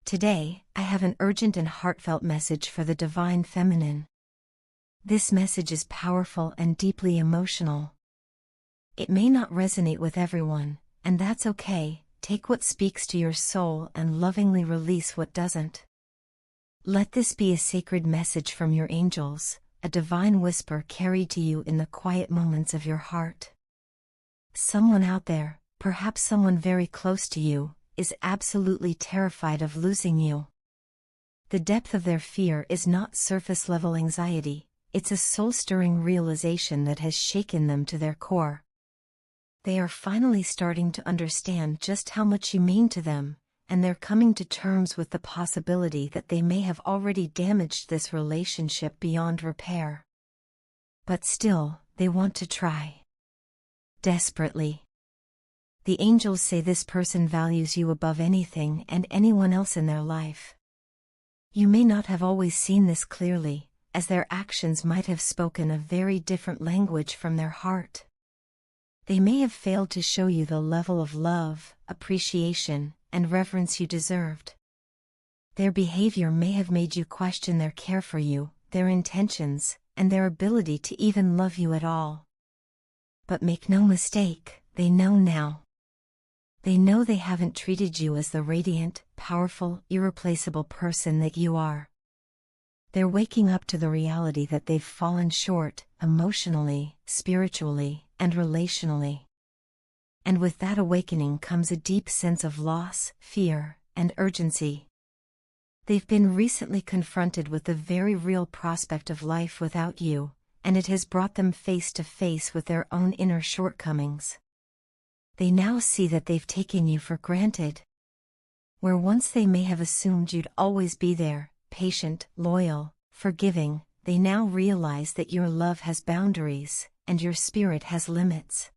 Today, I have an urgent and heartfelt message for the divine feminine. This message is powerful and deeply emotional. It may not resonate with everyone, and that's okay. Take what speaks to your soul and lovingly release what doesn't. Let this be a sacred message from your angels, a divine whisper carried to you in the quiet moments of your heart. Someone out there, perhaps someone very close to you, is absolutely terrified of losing you. The depth of their fear is not surface-level anxiety, it's a soul-stirring realization that has shaken them to their core. They are finally starting to understand just how much you mean to them, and they're coming to terms with the possibility that they may have already damaged this relationship beyond repair. But still, they want to try. Desperately. The angels say this person values you above anything and anyone else in their life. You may not have always seen this clearly, as their actions might have spoken a very different language from their heart. They may have failed to show you the level of love, appreciation, and reverence you deserved. Their behavior may have made you question their care for you, their intentions, and their ability to even love you at all. But make no mistake, they know now. They know they haven't treated you as the radiant, powerful, irreplaceable person that you are. They're waking up to the reality that they've fallen short, emotionally, spiritually, and relationally. And with that awakening comes a deep sense of loss, fear, and urgency. They've been recently confronted with the very real prospect of life without you, and it has brought them face to face with their own inner shortcomings. They now see that they've taken you for granted. Where once they may have assumed you'd always be there, patient, loyal, forgiving, they now realize that your love has boundaries, and your spirit has limits.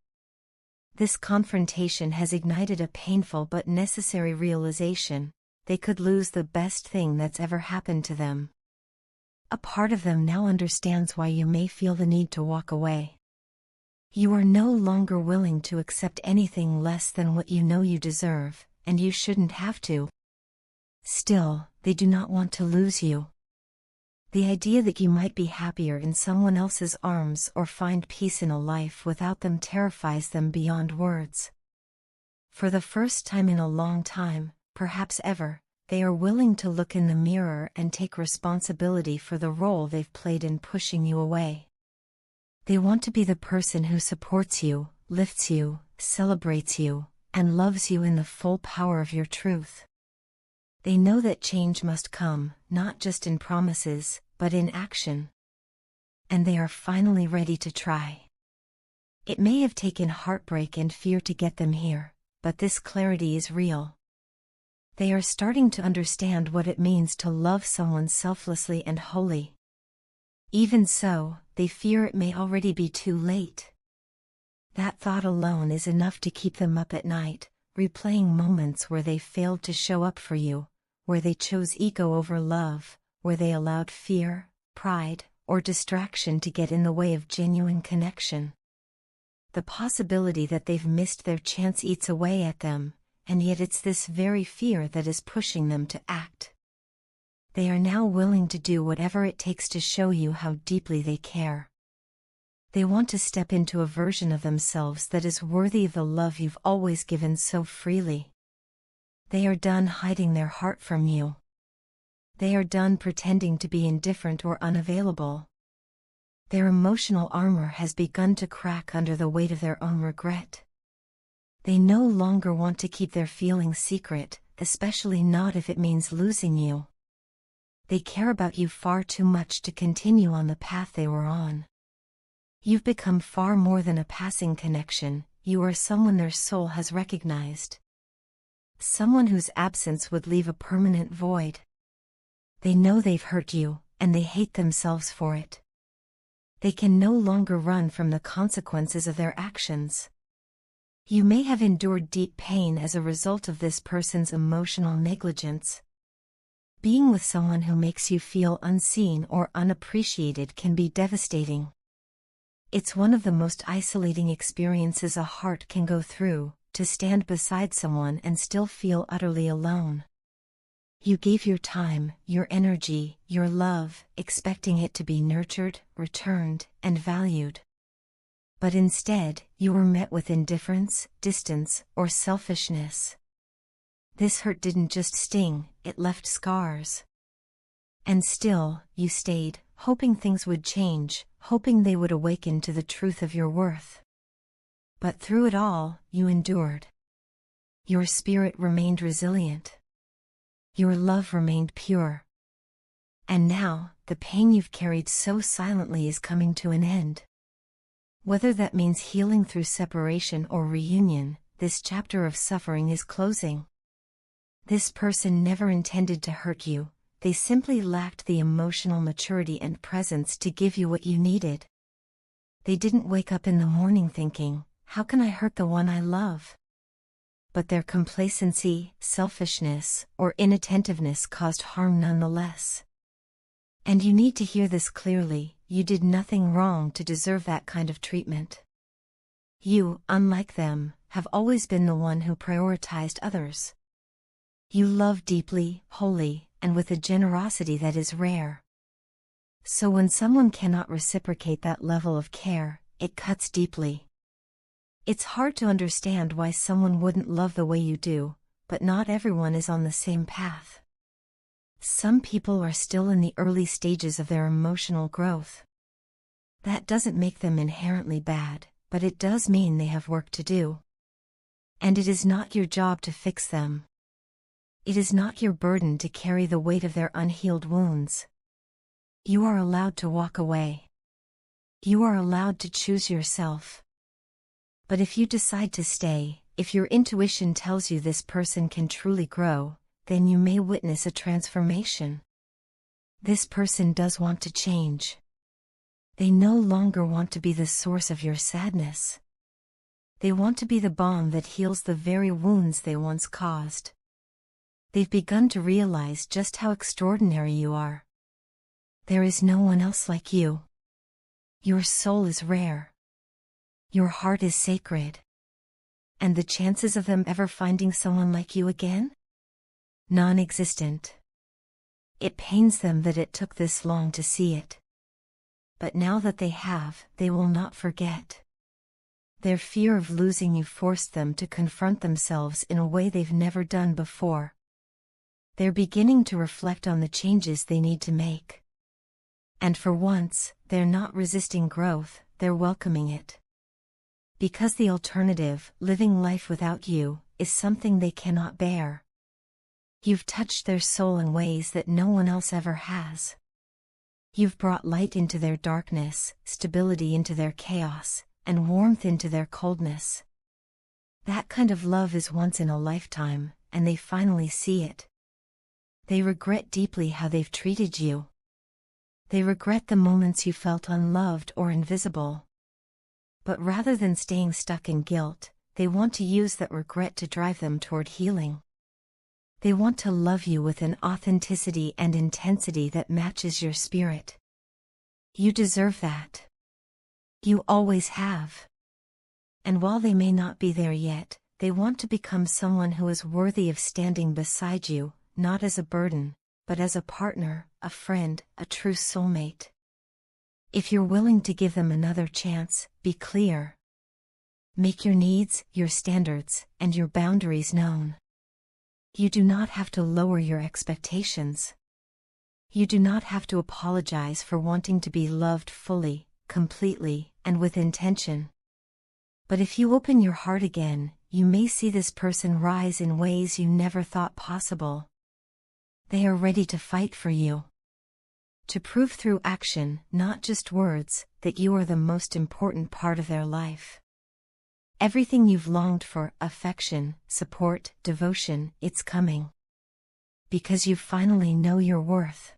This confrontation has ignited a painful but necessary realization: they could lose the best thing that's ever happened to them. A part of them now understands why you may feel the need to walk away. You are no longer willing to accept anything less than what you know you deserve, and you shouldn't have to. Still, they do not want to lose you. The idea that you might be happier in someone else's arms or find peace in a life without them terrifies them beyond words. For the first time in a long time, perhaps ever, they are willing to look in the mirror and take responsibility for the role they've played in pushing you away. They want to be the person who supports you, lifts you, celebrates you, and loves you in the full power of your truth. They know that change must come, not just in promises, but in action. And they are finally ready to try. It may have taken heartbreak and fear to get them here, but this clarity is real. They are starting to understand what it means to love someone selflessly and wholly. Even so, they fear it may already be too late. That thought alone is enough to keep them up at night, replaying moments where they failed to show up for you, where they chose ego over love, where they allowed fear, pride, or distraction to get in the way of genuine connection. The possibility that they've missed their chance eats away at them, and yet it's this very fear that is pushing them to act. They are now willing to do whatever it takes to show you how deeply they care. They want to step into a version of themselves that is worthy of the love you've always given so freely. They are done hiding their heart from you. They are done pretending to be indifferent or unavailable. Their emotional armor has begun to crack under the weight of their own regret. They no longer want to keep their feelings secret, especially not if it means losing you. They care about you far too much to continue on the path they were on. You've become far more than a passing connection, you are someone their soul has recognized. Someone whose absence would leave a permanent void. They know they've hurt you, and they hate themselves for it. They can no longer run from the consequences of their actions. You may have endured deep pain as a result of this person's emotional negligence. Being with someone who makes you feel unseen or unappreciated can be devastating. It's one of the most isolating experiences a heart can go through, to stand beside someone and still feel utterly alone. You gave your time, your energy, your love, expecting it to be nurtured, returned, and valued. But instead, you were met with indifference, distance, or selfishness. This hurt didn't just sting, it left scars. And still, you stayed, hoping things would change, hoping they would awaken to the truth of your worth. But through it all, you endured. Your spirit remained resilient. Your love remained pure. And now, the pain you've carried so silently is coming to an end. Whether that means healing through separation or reunion, this chapter of suffering is closing. This person never intended to hurt you, they simply lacked the emotional maturity and presence to give you what you needed. They didn't wake up in the morning thinking, "How can I hurt the one I love?" But their complacency, selfishness, or inattentiveness caused harm nonetheless. And you need to hear this clearly, you did nothing wrong to deserve that kind of treatment. You, unlike them, have always been the one who prioritized others. You love deeply, wholly, and with a generosity that is rare. So when someone cannot reciprocate that level of care, it cuts deeply. It's hard to understand why someone wouldn't love the way you do, but not everyone is on the same path. Some people are still in the early stages of their emotional growth. That doesn't make them inherently bad, but it does mean they have work to do. And it is not your job to fix them. It is not your burden to carry the weight of their unhealed wounds. You are allowed to walk away. You are allowed to choose yourself. But if you decide to stay, if your intuition tells you this person can truly grow, then you may witness a transformation. This person does want to change. They no longer want to be the source of your sadness. They want to be the balm that heals the very wounds they once caused. They've begun to realize just how extraordinary you are. There is no one else like you. Your soul is rare. Your heart is sacred. And the chances of them ever finding someone like you again? Non-existent. It pains them that it took this long to see it. But now that they have, they will not forget. Their fear of losing you forced them to confront themselves in a way they've never done before. They're beginning to reflect on the changes they need to make. And for once, they're not resisting growth, they're welcoming it. Because the alternative, living life without you, is something they cannot bear. You've touched their soul in ways that no one else ever has. You've brought light into their darkness, stability into their chaos, and warmth into their coldness. That kind of love is once in a lifetime, and they finally see it. They regret deeply how they've treated you. They regret the moments you felt unloved or invisible. But rather than staying stuck in guilt, they want to use that regret to drive them toward healing. They want to love you with an authenticity and intensity that matches your spirit. You deserve that. You always have. And while they may not be there yet, they want to become someone who is worthy of standing beside you, not as a burden, but as a partner, a friend, a true soulmate. If you're willing to give them another chance, be clear. Make your needs, your standards, and your boundaries known. You do not have to lower your expectations. You do not have to apologize for wanting to be loved fully, completely, and with intention. But if you open your heart again, you may see this person rise in ways you never thought possible. They are ready to fight for you. To prove through action, not just words, that you are the most important part of their life. Everything you've longed for, affection, support, devotion, it's coming. Because you finally know your worth.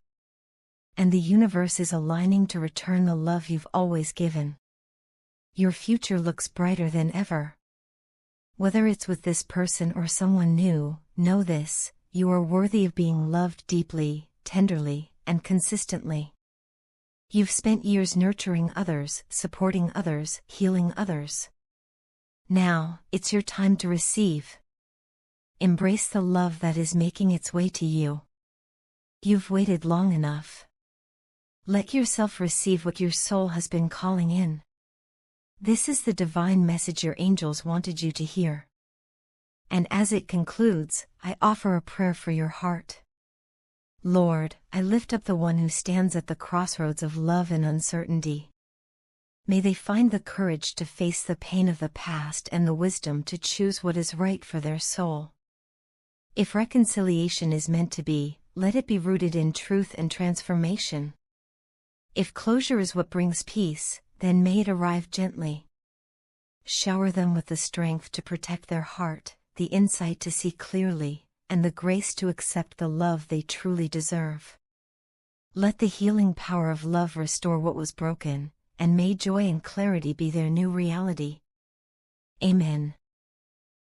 And the universe is aligning to return the love you've always given. Your future looks brighter than ever. Whether it's with this person or someone new, know this: you are worthy of being loved deeply, tenderly, and consistently. You've spent years nurturing others, supporting others, healing others. Now, it's your time to receive. Embrace the love that is making its way to you. You've waited long enough. Let yourself receive what your soul has been calling in. This is the divine message your angels wanted you to hear. And as it concludes, I offer a prayer for your heart. Lord, I lift up the one who stands at the crossroads of love and uncertainty. May they find the courage to face the pain of the past and the wisdom to choose what is right for their soul. If reconciliation is meant to be, let it be rooted in truth and transformation. If closure is what brings peace, then may it arrive gently. Shower them with the strength to protect their heart, the insight to see clearly, and the grace to accept the love they truly deserve. Let the healing power of love restore what was broken, and may joy and clarity be their new reality. Amen.